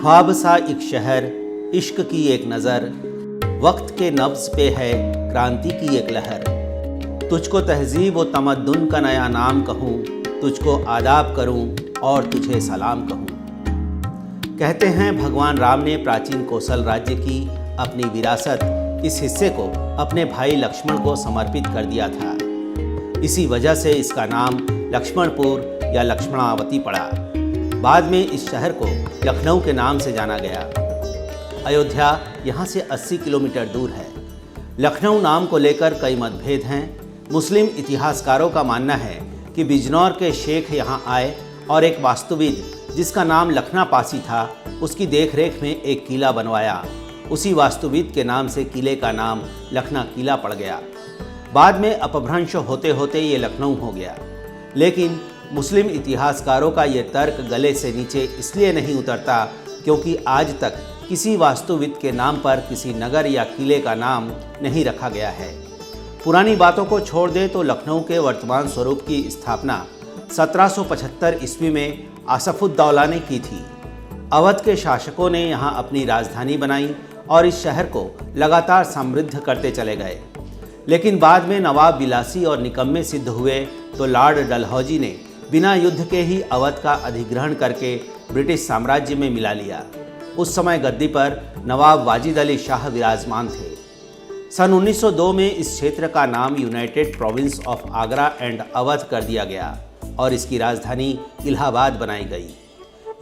ख्वाब सा एक शहर, इश्क की एक नज़र, वक्त के नब्ज़ पे है क्रांति की एक लहर। तुझको तहजीब व तमद्दुन का नया नाम कहूँ, तुझको आदाब करूँ और तुझे सलाम कहूँ। कहते हैं भगवान राम ने प्राचीन कौशल राज्य की अपनी विरासत इस हिस्से को अपने भाई लक्ष्मण को समर्पित कर दिया था। इसी वजह से इसका नाम लक्ष्मणपुर या लक्ष्मणावती पड़ा। बाद में इस शहर को लखनऊ के नाम से जाना गया। अयोध्या यहाँ से 80 किलोमीटर दूर है। लखनऊ नाम को लेकर कई मतभेद हैं। मुस्लिम इतिहासकारों का मानना है कि बिजनौर के शेख यहाँ आए और एक वास्तुविद जिसका नाम लखना पासी था, उसकी देखरेख में एक किला बनवाया। उसी वास्तुविद के नाम से किले का नाम लखना किला पड़ गया। बाद में अपभ्रंश होते होते ये लखनऊ हो गया। लेकिन मुस्लिम इतिहासकारों का ये तर्क गले से नीचे इसलिए नहीं उतरता क्योंकि आज तक किसी वास्तुविद के नाम पर किसी नगर या किले का नाम नहीं रखा गया है। पुरानी बातों को छोड़ दें तो लखनऊ के वर्तमान स्वरूप की स्थापना 1775 ईस्वी में आसफुद्दौला ने की थी। अवध के शासकों ने यहाँ अपनी राजधानी बनाई और इस शहर को लगातार समृद्ध करते चले गए। लेकिन बाद में नवाब बिलासी और निकम्मे सिद्ध हुए तो लॉर्ड डलहौजी ने बिना युद्ध के ही अवध का अधिग्रहण करके ब्रिटिश साम्राज्य में मिला लिया। उस समय गद्दी पर नवाब वाजिद अली शाह विराजमान थे। सन 1902 में इस क्षेत्र का नाम United province of Agra and Awadh कर दिया गया और इसकी राजधानी इलाहाबाद बनाई गई।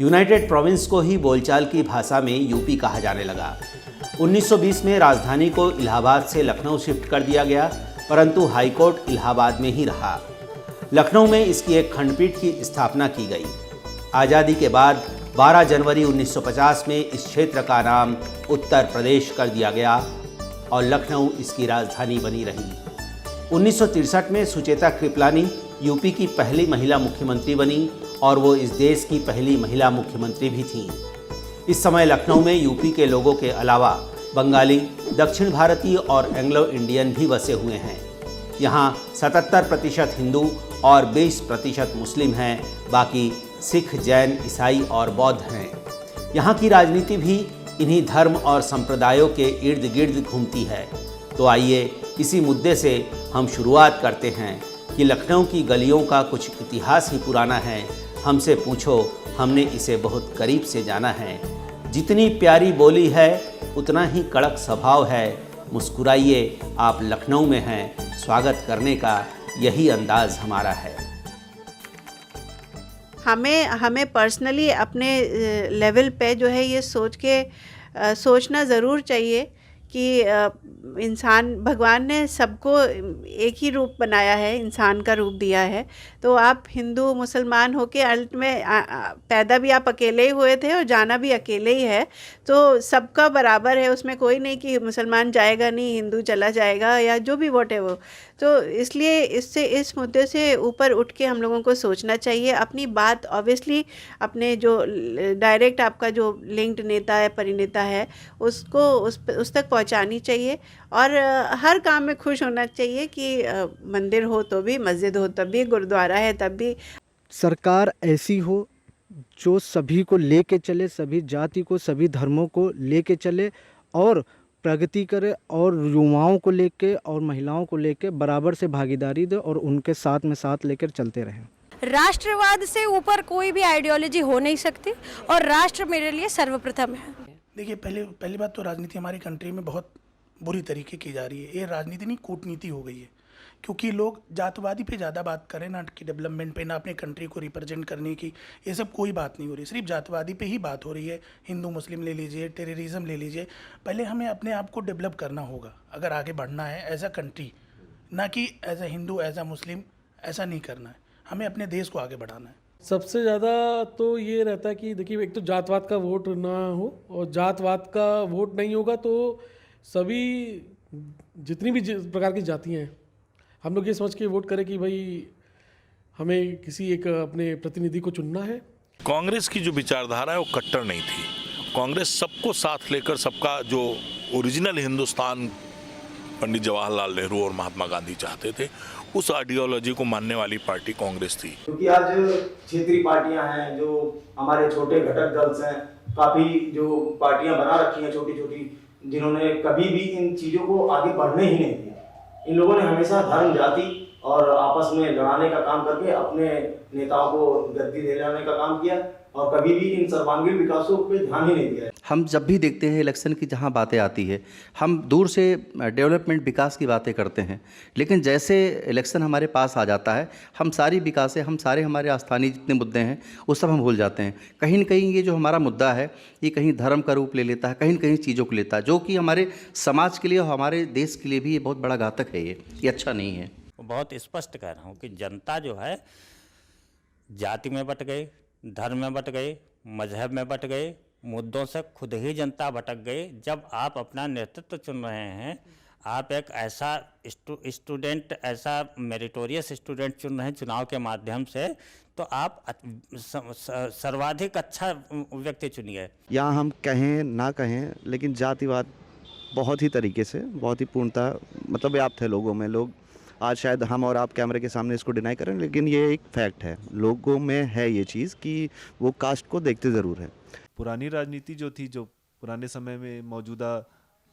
यूनाइटेड प्रोविंस को ही बोलचाल की भाषा में यूपी कहा जाने लगा। 1920 में राजधानी को इलाहाबाद से लखनऊ शिफ्ट कर दिया गया, परंतु हाईकोर्ट इलाहाबाद में ही रहा। लखनऊ में इसकी एक खंडपीठ की स्थापना की गई। आज़ादी के बाद 12 जनवरी 1950 में इस क्षेत्र का नाम उत्तर प्रदेश कर दिया गया और लखनऊ इसकी राजधानी बनी रही। 1963 में सुचेता कृपलानी यूपी की पहली महिला मुख्यमंत्री बनी और वो इस देश की पहली महिला मुख्यमंत्री भी थीं। इस समय लखनऊ में यूपी के लोगों के अलावा बंगाली, दक्षिण भारतीय और एंग्लो इंडियन भी बसे हुए हैं। यहाँ 77% हिंदू और 20% मुस्लिम हैं, बाकी सिख, जैन, ईसाई और बौद्ध हैं। यहाँ की राजनीति भी इन्हीं धर्म और संप्रदायों के इर्द गिर्द घूमती है। तो आइए इसी मुद्दे से हम शुरुआत करते हैं कि लखनऊ की गलियों का कुछ इतिहास ही पुराना है। हमसे पूछो, हमने इसे बहुत करीब से जाना है। जितनी प्यारी बोली है उतना ही कड़क स्वभाव है। मुस्कुराइए, आप लखनऊ में हैं, स्वागत करने का यही अंदाज हमारा है। हमें पर्सनली अपने लेवल पे जो है ये सोचना ज़रूर चाहिए कि इंसान, भगवान ने सबको एक ही रूप बनाया है, इंसान का रूप दिया है। तो आप हिंदू मुसलमान होके अंत में पैदा भी आप अकेले ही हुए थे और जाना भी अकेले ही है। तो सबका बराबर है, उसमें कोई नहीं कि मुसलमान जाएगा नहीं, हिंदू चला जाएगा या जो भी व्हाटएवर। तो इसलिए इस मुद्दे से ऊपर उठ के हम लोगों को सोचना चाहिए। अपनी बात ऑब्वियसली अपने जो डायरेक्ट आपका जो लिंक्ड नेता है, परिनेता है, उसको उस तक पहुंचानी चाहिए और हर काम में खुश होना चाहिए कि मंदिर हो तो भी, मस्जिद हो तब भी, गुरुद्वारा है तब भी। सरकार ऐसी हो जो सभी को लेके चले, सभी जाति को, सभी धर्मों को लेके चले और प्रगति करे और युवाओं को लेके और महिलाओं को लेके बराबर से भागीदारी दे और उनके साथ में साथ लेकर चलते रहें। राष्ट्रवाद से ऊपर कोई भी आइडियोलॉजी हो नहीं सकती और राष्ट्र मेरे लिए सर्वप्रथम है। देखिए, पहली बात तो राजनीति हमारी कंट्री में बहुत बुरी तरीके की जा रही है। ये राजनीति नहीं, कूटनीति हो गई है, क्योंकि लोग जातवादी पे ज़्यादा बात करें, ना कि डेवलपमेंट पे, ना अपने कंट्री को रिप्रेजेंट करने की। ये सब कोई बात नहीं हो रही, सिर्फ जातवादी पे ही बात हो रही है। हिंदू मुस्लिम ले लीजिए, टेररिज्म ले लीजिए। पहले हमें अपने आप को डेवलप करना होगा अगर आगे बढ़ना है एज अ कंट्री, ना कि as a Hindu, as a Muslim. ऐसा नहीं करना है, हमें अपने देश को आगे बढ़ाना है। सबसे ज़्यादा तो ये रहता है कि देखिए, एक तो जातवाद का वोट ना हो, और जातवाद का वोट नहीं होगा तो सभी जितनी भी प्रकार की जातियाँ हैं, हम लोग ये समझ के वोट करें कि भाई हमें किसी एक अपने प्रतिनिधि को चुनना है। कांग्रेस की जो विचारधारा है वो कट्टर नहीं थी। कांग्रेस सबको साथ लेकर, सबका जो ओरिजिनल हिंदुस्तान पंडित जवाहरलाल नेहरू और महात्मा गांधी चाहते थे, उस आइडियोलॉजी को मानने वाली पार्टी कांग्रेस थी। क्योंकि आज क्षेत्रीय पार्टियां हैं, जो हमारे छोटे घटक दल हैं, काफ़ी जो पार्टियां बना रखी हैं छोटी छोटी, जिन्होंने कभी भी इन चीज़ों को आगे बढ़ने ही नहीं दिया। इन लोगों ने हमेशा धर्म, जाति और आपस में लड़ाने का काम करके अपने नेताओं को गद्दी दिलाने का काम किया और कभी भी इन सर्वांगीण विकासों पे ध्यान ही नहीं दिया। हम जब भी देखते हैं इलेक्शन की जहाँ बातें आती है, हम दूर से डेवलपमेंट विकास की बातें करते हैं, लेकिन जैसे इलेक्शन हमारे पास आ जाता है, हम सारी विकास हम सारे हमारे स्थानीय जितने मुद्दे हैं वो सब हम भूल जाते हैं। कहीं न कहीं ये जो हमारा मुद्दा है ये कहीं धर्म का रूप ले लेता है, कहीं न कहीं चीज़ों को लेता है, जो कि हमारे समाज के लिए और हमारे देश के लिए भी ये बहुत बड़ा घातक है। ये अच्छा नहीं है। बहुत स्पष्ट कह रहा हूँ कि जनता जो है जाति में बट गई, धर्म में बट गए, मजहब में बट गए, मुद्दों से खुद ही जनता भटक गई। जब आप अपना नेतृत्व चुन रहे हैं, आप एक ऐसा स्टूडेंट, ऐसा मेरिटोरियस स्टूडेंट चुन रहे हैं चुनाव के माध्यम से, तो आप सर्वाधिक अच्छा व्यक्ति चुनिए। यहाँ हम कहें ना कहें, लेकिन जातिवाद बहुत ही तरीके से, बहुत ही पूर्णतः मतलब व्याप्त है लोगों में। लोग आज शायद हम और आप कैमरे के सामने इसको डिनाई करें, लेकिन ये एक फैक्ट है, लोगों में है ये चीज़ कि वो कास्ट को देखते ज़रूर है। पुरानी राजनीति जो थी, जो पुराने समय में मौजूदा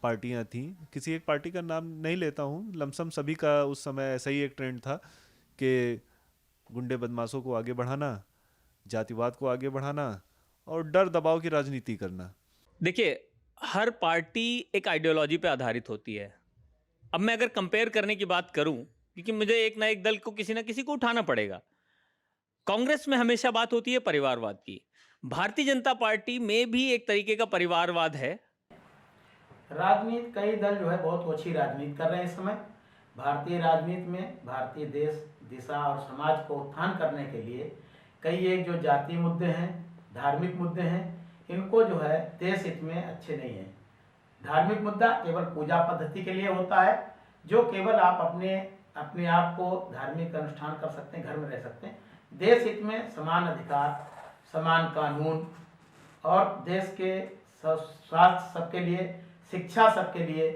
पार्टियां थीं, किसी एक पार्टी का नाम नहीं लेता हूं, लमसम सभी का उस समय ऐसा ही एक ट्रेंड था कि गुंडे बदमाशों को आगे बढ़ाना, जातिवाद को आगे बढ़ाना और डर दबाव की राजनीति करना। देखिए, हर पार्टी एक आइडियोलॉजी पे आधारित होती है। अब मैं अगर कंपेयर करने की बात करूं, क्योंकि मुझे एक ना एक दल को किसी ना किसी को उठाना पड़ेगा। कांग्रेस में हमेशा बात होती है परिवारवाद की, भारतीय जनता पार्टी में भी एक तरीके का परिवारवाद है। राजनीति, कई दल जो है बहुत अच्छी राजनीति कर रहे हैं इस समय। भारतीय राजनीति में भारतीय देश दिशा और समाज को उत्थान करने के लिए कई एक जो जातीय मुद्दे हैं, धार्मिक मुद्दे हैं, इनको जो है देश हित में अच्छे नहीं है। धार्मिक मुद्दा केवल पूजा पद्धति के लिए होता है, जो केवल आप अपने आप को धार्मिक अनुष्ठान कर सकते हैं, घर में रह सकते हैं। देश हित में समान अधिकार, समान कानून और देश के स्वास्थ्य सबके लिए, शिक्षा सबके लिए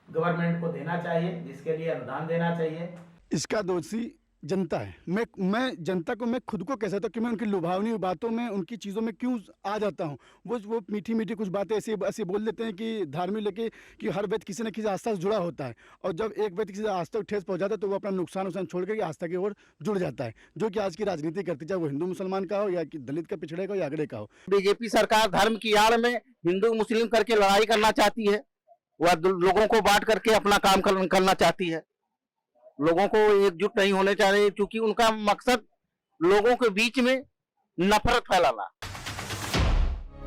गवर्नमेंट को देना चाहिए, जिसके लिए अनुदान देना चाहिए। इसका दोषी जनता है। मैं जनता को, मैं खुद को कह सकता हूँ कि मैं उनकी लुभावनी बातों में, उनकी चीज़ों में क्यों आ जाता हूँ। वो मीठी मीठी कुछ बातें ऐसे बोल देते हैं कि धार्मिक लेके कि हर व्यक्ति किसी न किसी आस्था से जुड़ा होता है, और जब एक व्यक्ति किसी आस्था को ठेस पहुँचाता है तो वो अपना नुकसान छोड़ कर आस्था की ओर जुड़ जाता है, जो कि आज की राजनीति करती है, चाहे वो हिंदू मुसलमान का हो या दलित का, पिछड़े का हो या अगड़े का हो। बीजेपी सरकार धर्म की आड़ में हिंदू मुस्लिम करके लड़ाई करना चाहती है, वह लोगों को बांट करके अपना काम करना चाहती है। लोगों को एकजुट नहीं होने चाह रहे, क्योंकि उनका मकसद लोगों के बीच में नफरत फैलाना।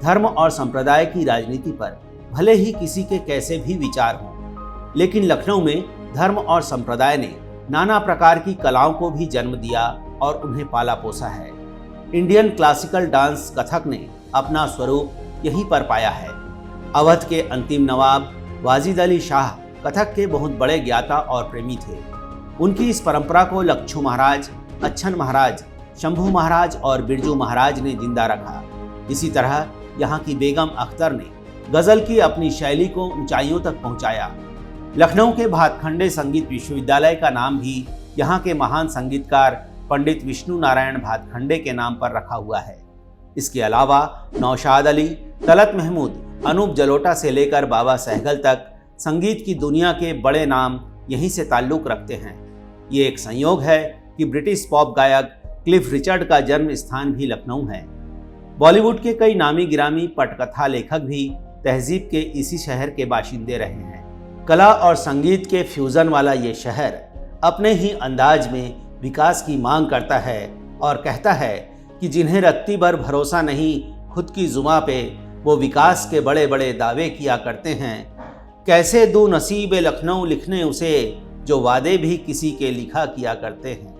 धर्म और संप्रदाय की राजनीति पर भले ही किसी के कैसे भी विचार हों, लेकिन लखनऊ में धर्म और संप्रदाय ने नाना प्रकार की कलाओं को भी जन्म दिया और उन्हें पाला पोसा है। इंडियन क्लासिकल डांस कथक ने अपना स्वरूप यहीं पर पाया है। अवध के अंतिम नवाब वाजिद अली शाह कथक के बहुत बड़े ज्ञाता और प्रेमी थे। उनकी इस परंपरा को लच्छू महाराज, अच्छन महाराज, शंभू महाराज और बिरजू महाराज ने जिंदा रखा। इसी तरह यहाँ की बेगम अख्तर ने गज़ल की अपनी शैली को ऊंचाइयों तक पहुंचाया। लखनऊ के भातखंडे संगीत विश्वविद्यालय का नाम भी यहाँ के महान संगीतकार पंडित विष्णु नारायण भातखंडे के नाम पर रखा हुआ है। इसके अलावा नौशाद अली, तलत महमूद, अनूप जलोटा से लेकर बाबा सहगल तक संगीत की दुनिया के बड़े नाम यहीं से ताल्लुक़ रखते हैं। ये एक संयोग है कि ब्रिटिश पॉप गायक क्लिफ रिचर्ड का जन्म स्थान भी लखनऊ है। बॉलीवुड के कई नामी गिरामी पटकथा लेखक भी तहजीब के इसी शहर के बाशिंदे रहे हैं। कला और संगीत के फ्यूज़न वाला ये शहर अपने ही अंदाज में विकास की मांग करता है और कहता है कि जिन्हें रत्ती भर भरोसा नहीं खुद की जुबां पे, वो विकास के बड़े बड़े दावे किया करते हैं। कैसे दूं नसीब लखनऊ लिखने उसे, जो वादे भी किसी के लिखा किया करते हैं।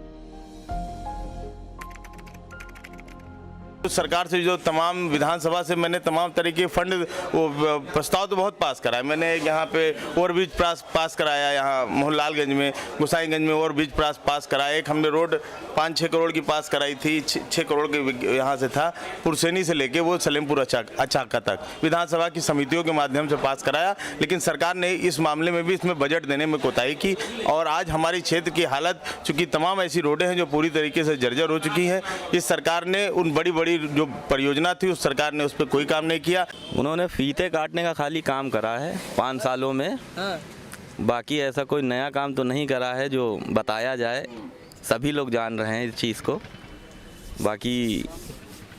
सरकार से जो तमाम विधानसभा से मैंने तमाम तरह के फंड, वो प्रस्ताव तो बहुत पास कराए। मैंने यहाँ पे ओवरब्रिज पास कराया, यहाँ मोहनलालगंज में, गोसाईगंज में ओवरब्रिज पास कराया। एक हमने रोड 5-6 करोड़ की पास कराई थी, 6 करोड़ के यहाँ से था, पुरसैनी से लेके वो सलेमपुर अचाका तक विधानसभा की समितियों के माध्यम से पास कराया। लेकिन सरकार ने इस मामले में भी इसमें बजट देने में कोताही की, और आज हमारी क्षेत्र की हालत, चूँकि तमाम ऐसी रोडें हैं जो पूरी तरीके से जर्जर हो चुकी हैं, इस सरकार ने उन बड़ी बड़ी जो परियोजना थी उस सरकार ने उस पर कोई काम नहीं किया। उन्होंने फीते काटने का खाली काम करा है 5 सालों में, बाकी ऐसा कोई नया काम तो नहीं करा है जो बताया जाए। सभी लोग जान रहे हैं इस चीज़ को। बाकी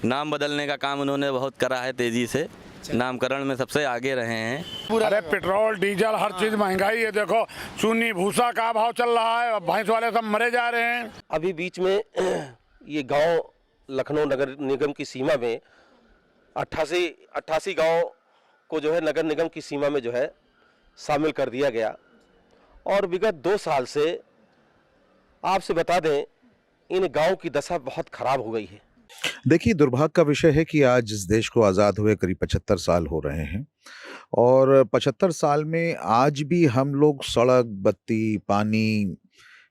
नाम बदलने का काम उन्होंने बहुत करा है, तेज़ी से नामकरण में सबसे आगे रहे हैं। अरे पेट्रोल डीजल हर चीज महंगाई है, देखो चूनी भूसा का भाव चल रहा है, भैंस वाले सब मरे जा रहे हैं। अभी बीच में ये गांव लखनऊ नगर निगम की सीमा में 88 गांव को जो है नगर निगम की सीमा में जो है शामिल कर दिया गया। और विगत 2 साल से आपसे बता दें इन गांव की दशा बहुत खराब हो गई है। देखिए, दुर्भाग्य का विषय है कि आज इस देश को आज़ाद हुए करीब 75 साल हो रहे हैं और 75 साल में आज भी हम लोग सड़क, बत्ती, पानी,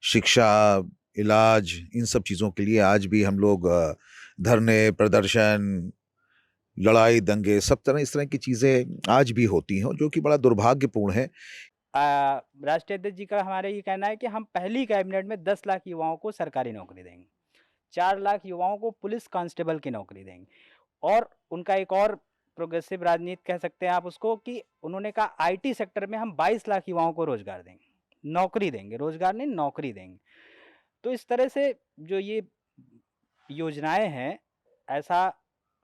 शिक्षा, इलाज, इन सब चीज़ों के लिए आज भी हम लोग धरने, प्रदर्शन, लड़ाई, दंगे, सब तरह इस तरह की चीज़ें आज भी होती हैं, जो कि बड़ा दुर्भाग्यपूर्ण है। राष्ट्रीय अध्यक्ष जी का हमारा ये कहना है कि हम पहली कैबिनेट में 10 लाख युवाओं को सरकारी नौकरी देंगे, 4 लाख युवाओं को पुलिस कांस्टेबल की नौकरी देंगे। और उनका एक और प्रोग्रेसिव राजनीति कह सकते हैं आप उसको, कि उन्होंने कहा आईटी सेक्टर में हम 22 लाख युवाओं को रोजगार देंगे, नौकरी देंगे, रोजगार नहीं नौकरी देंगे। तो इस तरह से जो ये योजनाएं हैं, ऐसा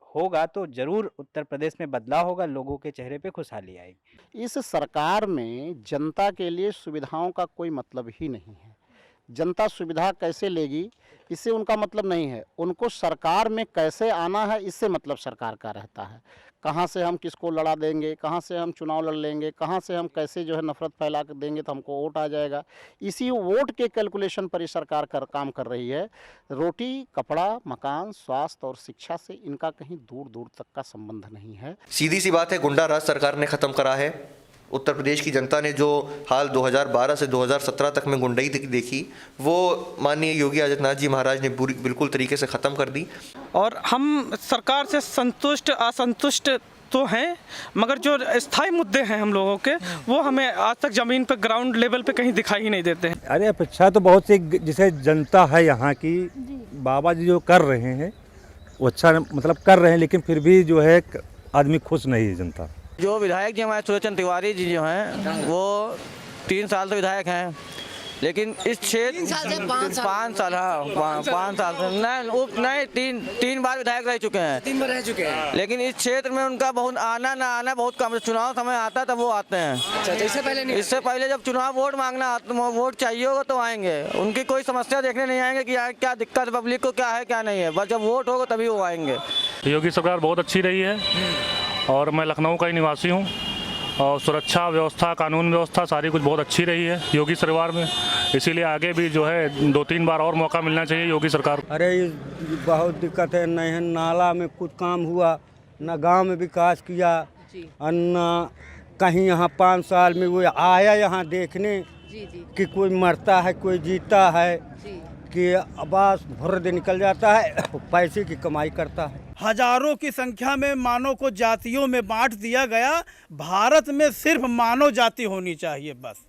होगा तो जरूर उत्तर प्रदेश में बदलाव होगा, लोगों के चेहरे पे खुशहाली आएगी। इस सरकार में जनता के लिए सुविधाओं का कोई मतलब ही नहीं है। जनता सुविधा कैसे लेगी इससे उनका मतलब नहीं है, उनको सरकार में कैसे आना है इससे मतलब सरकार का रहता है। कहाँ से हम किसको लड़ा देंगे, कहाँ से हम चुनाव लड़ लेंगे, कहाँ से हम कैसे जो है नफरत फैला कर देंगे तो हमको वोट आ जाएगा, इसी वोट के कैलकुलेशन पर ही सरकार काम कर रही है। रोटी, कपड़ा, मकान, स्वास्थ्य और शिक्षा से इनका कहीं दूर दूर तक का संबंध नहीं है। सीधी सी बात है, गुंडा राज सरकार ने ख़त्म करा है। उत्तर प्रदेश की जनता ने जो हाल 2012 से 2017 तक में गुंडई देखी, वो माननीय योगी आदित्यनाथ जी महाराज ने बिल्कुल तरीके से ख़त्म कर दी। और हम सरकार से संतुष्ट असंतुष्ट तो हैं, मगर जो स्थायी मुद्दे हैं हम लोगों के, वो हमें आज तक ज़मीन पर ग्राउंड लेवल पे कहीं दिखाई ही नहीं देते हैं। अरे अपेक्षा तो बहुत सी जिसे जनता है यहाँ की, बाबा जी जो कर रहे हैं वो अच्छा मतलब कर रहे हैं, लेकिन फिर भी जो है आदमी खुश नहीं है जनता। जो विधायक जी हमारे सुरेशचंद्र तिवारी जी जो हैं वो 3 साल से विधायक हैं, लेकिन इस क्षेत्र 5 साल हाँ 5 साल से नहीं 3 बार विधायक रह चुके हैं, 3 बार रह चुके हैं, लेकिन इस क्षेत्र में उनका बहुत आना ना आना बहुत कम। चुनाव समय आता तब वो आते हैं। अच्छा, इससे पहले जब चुनाव वोट मांगना वोट चाहिए होगा तो आएंगे। उनकी कोई समस्या देखने नहीं आएंगे कि यहाँ क्या दिक्कत पब्लिक को क्या है क्या नहीं है, बस जब वोट होगा तभी वो आएंगे। योगी सरकार बहुत अच्छी रही है और मैं लखनऊ का ही निवासी हूँ और सुरक्षा व्यवस्था, कानून व्यवस्था सारी कुछ बहुत अच्छी रही है योगी सरकार में, इसीलिए आगे भी जो है 2-3 बार और मौका मिलना चाहिए योगी सरकार को। अरे बहुत दिक्कत है, न नाला में कुछ काम हुआ, न गांव में विकास किया, और न कहीं यहाँ 5 साल में वो आया यहाँ देखने कि कोई मरता है कोई जीता है, कि बस भर दिन निकल जाता है, पैसे की कमाई करता है। हजारों की संख्या में मानव को जातियों में बांट दिया गया। भारत में सिर्फ मानव जाति होनी चाहिए, बस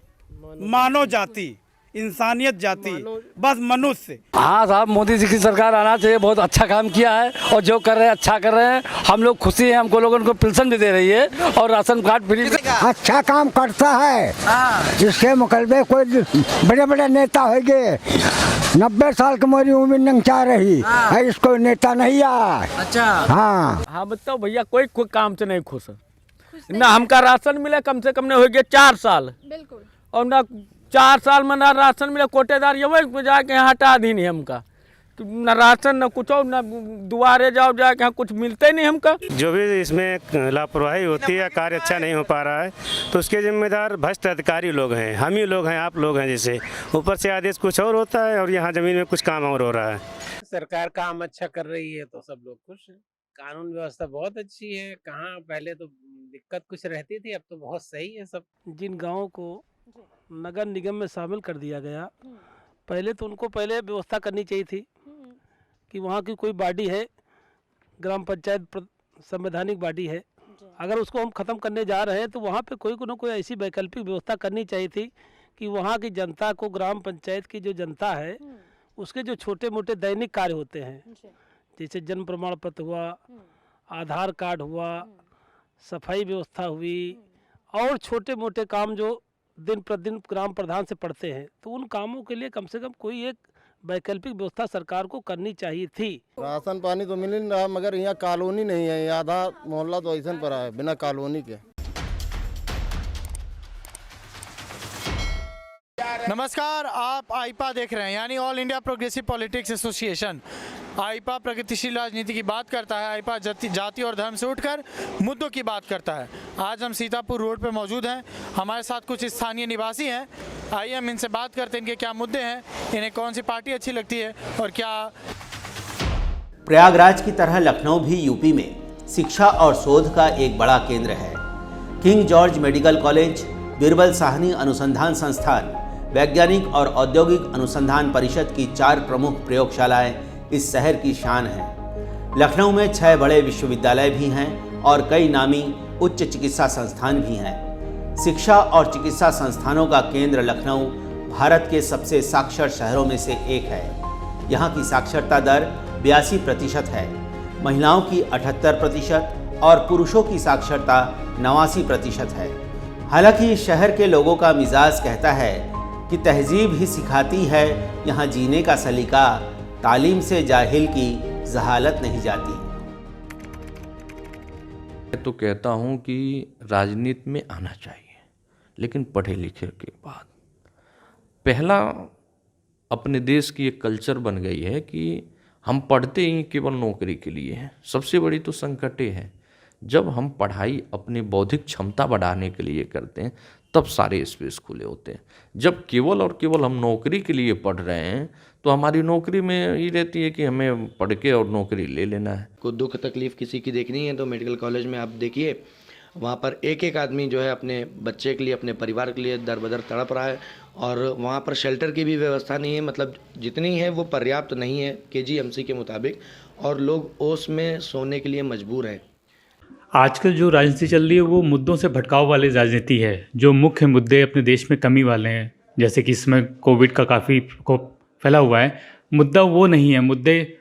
मानव जाति, इंसानियत जाति, बस मनुष्य। हाँ साहब, मोदी जी की सरकार आना चाहिए, बहुत अच्छा काम किया है और जो कर रहे हैं अच्छा कर रहे हैं, हम लोग खुशी हैं। हमको लोगों को पेंशन भी दे रही है और राशन कार्ड फ्री। अच्छा काम करता है, जिसके मुकलबे कोई बड़े बड़े नेता होंगे, 90 साल की मेरी उम्र नहीं चाह रही है, इसको नेता नहीं आया। अच्छा हाँ बताओ भैया, कोई काम से नहीं खुश है ना। हमका राशन मिले कम से कम नहीं हो गया 4 साल, बिल्कुल, और ना 4 साल में ना राशन मिले, कोटेदार ये जाके यहाँ हटा दी नहीं हमका, न राशन न कुछ, न दुआरे जाओ जाके यहाँ कुछ मिलते नहीं हमका। जो भी इसमें लापरवाही होती है, कार्य अच्छा नहीं हो पा रहा है, तो उसके जिम्मेदार भ्रष्ट अधिकारी लोग हैं, हम ही लोग हैं, आप लोग हैं। जैसे ऊपर से आदेश कुछ और होता है और यहाँ जमीन में कुछ काम और हो रहा है। सरकार काम अच्छा कर रही है तो सब लोग खुश हैं। कानून व्यवस्था बहुत अच्छी है, कहाँ पहले तो दिक्कत कुछ रहती थी, अब तो बहुत सही है सब। जिन गाँव को नगर निगम में शामिल कर दिया गया, पहले तो उनको पहले व्यवस्था करनी चाहिए थी कि वहाँ की कोई बॉडी है, ग्राम पंचायत संवैधानिक बॉडी है, अगर उसको हम ख़त्म करने जा रहे हैं तो वहाँ पे कोई ना कोई ऐसी वैकल्पिक व्यवस्था करनी चाहिए थी कि वहाँ की जनता को, ग्राम पंचायत की जो जनता है, उसके जो छोटे मोटे दैनिक कार्य होते हैं, जैसे जन्म प्रमाण पत्र हुआ, आधार कार्ड हुआ, सफाई व्यवस्था हुई और छोटे मोटे काम जो दिन प्रतिदिन ग्राम प्रधान से पढ़ते हैं, तो उन कामों के लिए कम से कम कोई एक वैकल्पिक व्यवस्था सरकार को करनी चाहिए थी। राशन पानी तो मिल नहीं रहा, मगर यहाँ कॉलोनी नहीं है, यहाँ आधा मोहल्ला तो ऐसा पड़ा है बिना कॉलोनी के। नमस्कार, आप आईपा देख रहे हैं, यानी all India progressive politics association. AIPA प्रगतिशील राजनीति की बात करता है। आईपा जाति और धर्म से उठकर मुद्दों की बात करता है। आज हम सीतापुर रोड पर मौजूद हैं, हमारे साथ कुछ स्थानीय निवासी हैं। आइए हम इनसे बात करते हैं, इनके क्या मुद्दे हैं, इन्हें कौन सी पार्टी अच्छी लगती है और क्या। प्रयागराज की तरह लखनऊ भी यूपी में शिक्षा और शोध का एक बड़ा केंद्र है। King George medical college, Birbal Sahni अनुसंधान संस्थान, वैज्ञानिक और औद्योगिक अनुसंधान परिषद की 4 प्रमुख प्रयोगशालाएं इस शहर की शान हैं। लखनऊ में 6 बड़े विश्वविद्यालय भी हैं और कई नामी उच्च चिकित्सा संस्थान भी हैं। शिक्षा और चिकित्सा संस्थानों का केंद्र लखनऊ भारत के सबसे साक्षर शहरों में से एक है। यहाँ की साक्षरता दर 82% है, महिलाओं की 78% और पुरुषों की साक्षरता 89% है। हालांकि शहर के लोगों का मिजाज कहता है कि तहजीब ही सिखाती है यहाँ जीने का सलीका, तालीम से जाहिल की जहालत नहीं जाती। तो कहता हूँ कि राजनीति में आना चाहिए, लेकिन पढ़े लिखे के बाद। पहला, अपने देश की एक कल्चर बन गई है कि हम पढ़ते ही केवल नौकरी के लिए हैं। सबसे बड़ी तो संकटें हैं। जब हम पढ़ाई अपनी बौद्धिक क्षमता बढ़ाने के लिए करते हैं, तब सारे स्पेस खुले होते हैं। जब केवल और केवल हम नौकरी के लिए पढ़ रहे हैं, तो हमारी नौकरी में ये रहती है कि हमें पढ़ के और नौकरी ले लेना है। को दुख तकलीफ़ किसी की देखनी है तो मेडिकल कॉलेज में आप देखिए, वहाँ पर एक एक आदमी जो है अपने बच्चे के लिए, अपने परिवार के लिए दर बदर तड़प रहा है। और वहाँ पर शेल्टर की भी व्यवस्था नहीं है, मतलब जितनी है वो पर्याप्त नहीं है KGMC के मुताबिक, और लोग ओस में सोने के लिए मजबूर हैं। आजकल जो राजनीति चल रही है वो मुद्दों से भटकाव वाली राजनीति है। जो मुख्य मुद्दे अपने देश में कमी वाले हैं, जैसे कि इसमें कोविड का काफ़ी फैला हुआ है, मुद्दा वो नहीं है। मुद्दे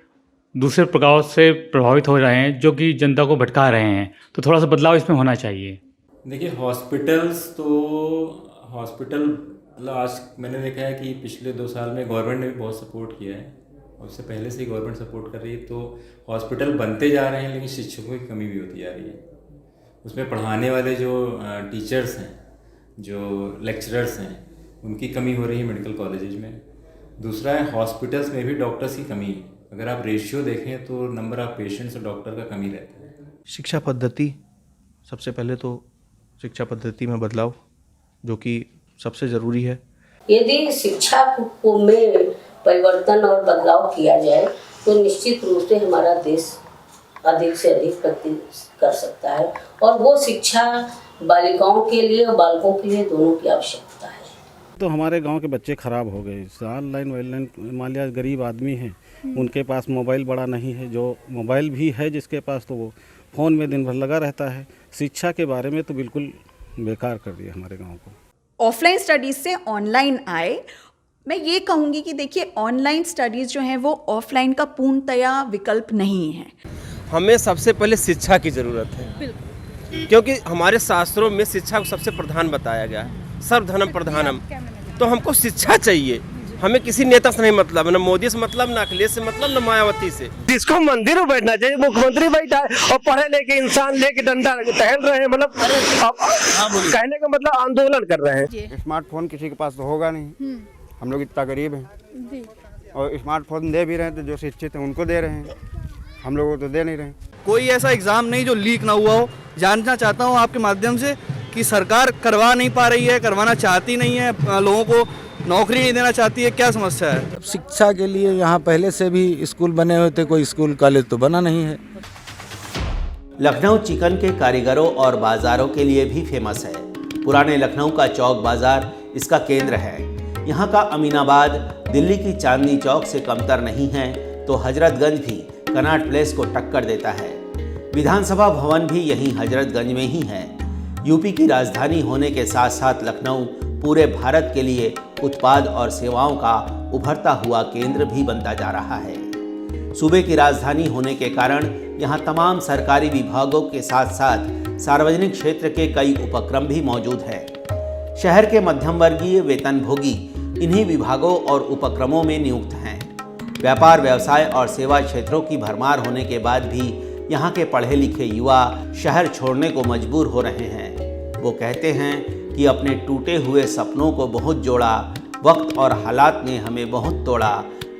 दूसरे प्रकार से प्रभावित हो रहे हैं जो कि जनता को भटका रहे हैं। तो थोड़ा सा बदलाव इसमें होना चाहिए। देखिए, हॉस्पिटल मतलब आज मैंने देखा है कि पिछले 2 साल में गवर्नमेंट ने भी बहुत सपोर्ट किया है, और उससे पहले से ही गवर्नमेंट सपोर्ट कर रही है। तो हॉस्पिटल बनते जा रहे हैं, लेकिन शिक्षकों की कमी भी होती जा रही है। उसमें पढ़ाने वाले जो टीचर्स हैं, जो लेक्चरर्स हैं, उनकी कमी हो रही है मेडिकल कॉलेजेस में। दूसरा है, हॉस्पिटल्स में भी डॉक्टर्स की कमी है। अगर आप रेशियो देखें तो नंबर ऑफ पेशेंट्स और डॉक्टर का कमी रहता है। शिक्षा पद्धति, सबसे पहले तो शिक्षा पद्धति में बदलाव, जो कि सबसे ज़रूरी है। यदि शिक्षा को में परिवर्तन और बदलाव किया जाए तो निश्चित रूप से हमारा देश अधिक से अधिक प्रगति कर सकता है, और वो शिक्षा बालिकाओं के लिए और बालकों के लिए दोनों की आवश्यकता है। तो हमारे गांव के बच्चे खराब हो गए। ऑनलाइन वाइनलाइन, मान लिया गरीब आदमी हैं, उनके पास मोबाइल बड़ा नहीं है, जो मोबाइल भी है जिसके पास, तो वो फ़ोन में दिन भर लगा रहता है। शिक्षा के बारे में तो बिल्कुल बेकार कर दिया हमारे गाँव को। ऑफलाइन स्टडीज़ से ऑनलाइन आए, मैं ये कहूँगी कि देखिए, ऑनलाइन स्टडीज़ जो हैं वो ऑफलाइन का पूर्णतया विकल्प नहीं है। हमें सबसे पहले शिक्षा की ज़रूरत है, क्योंकि हमारे शास्त्रों में शिक्षा को सबसे प्रधान बताया गया है, सर्वधर्म प्रधानम। तो हमको शिक्षा चाहिए, हमें किसी नेता से नहीं मतलब, न मोदी से मतलब, न अखिलेश से मतलब, न मायावती से। जिसको मंदिर में बैठना चाहिए, मुख्यमंत्री बैठा है और पढ़े लिखे इंसान लेके डंडा टहल रहे हैं, मतलब कहने का मतलब आंदोलन कर रहे हैं। स्मार्टफोन किसी के पास तो होगा नहीं, हम लोग इतना गरीब हैं, और स्मार्टफोन दे भी रहे हैं तो जो शिक्षित हैं उनको दे रहे हैं, हम लोगों को तो दे नहीं रहे। कोई ऐसा एग्ज़ाम नहीं जो लीक ना हुआ हो। जानना चाहता हूँ आपके माध्यम से कि सरकार करवा नहीं पा रही है, करवाना चाहती नहीं है, लोगों को नौकरी नहीं देना चाहती है, क्या समस्या है? शिक्षा के लिए यहाँ पहले से भी स्कूल बने हुए थे, कोई स्कूल कॉलेज तो बना नहीं है। लखनऊ चिकन के कारीगरों और बाज़ारों के लिए भी फेमस है। पुराने लखनऊ का चौक बाज़ार इसका केंद्र है। यहाँ का अमीनाबाद दिल्ली की चांदनी चौक से कमतर नहीं है, तो हजरतगंज भी कनॉट प्लेस को टक्कर देता है। विधानसभा भवन भी यहीं हजरतगंज में ही है। यूपी की राजधानी होने के साथ साथ लखनऊ पूरे भारत के लिए उत्पाद और सेवाओं का उभरता हुआ केंद्र भी बनता जा रहा है। सूबे की राजधानी होने के कारण यहाँ तमाम सरकारी विभागों के साथ साथ सार्वजनिक क्षेत्र के कई उपक्रम भी मौजूद हैं। शहर के मध्यम वर्गीय वेतनभोगी इन्हीं विभागों और उपक्रमों में नियुक्त हैं। व्यापार, व्यवसाय और सेवा क्षेत्रों की भरमार होने के बाद भी यहाँ के पढ़े लिखे युवा शहर छोड़ने को मजबूर हो रहे हैं। वो कहते हैं कि अपने टूटे हुए सपनों को बहुत जोड़ा, वक्त और हालात ने हमें बहुत तोड़ा,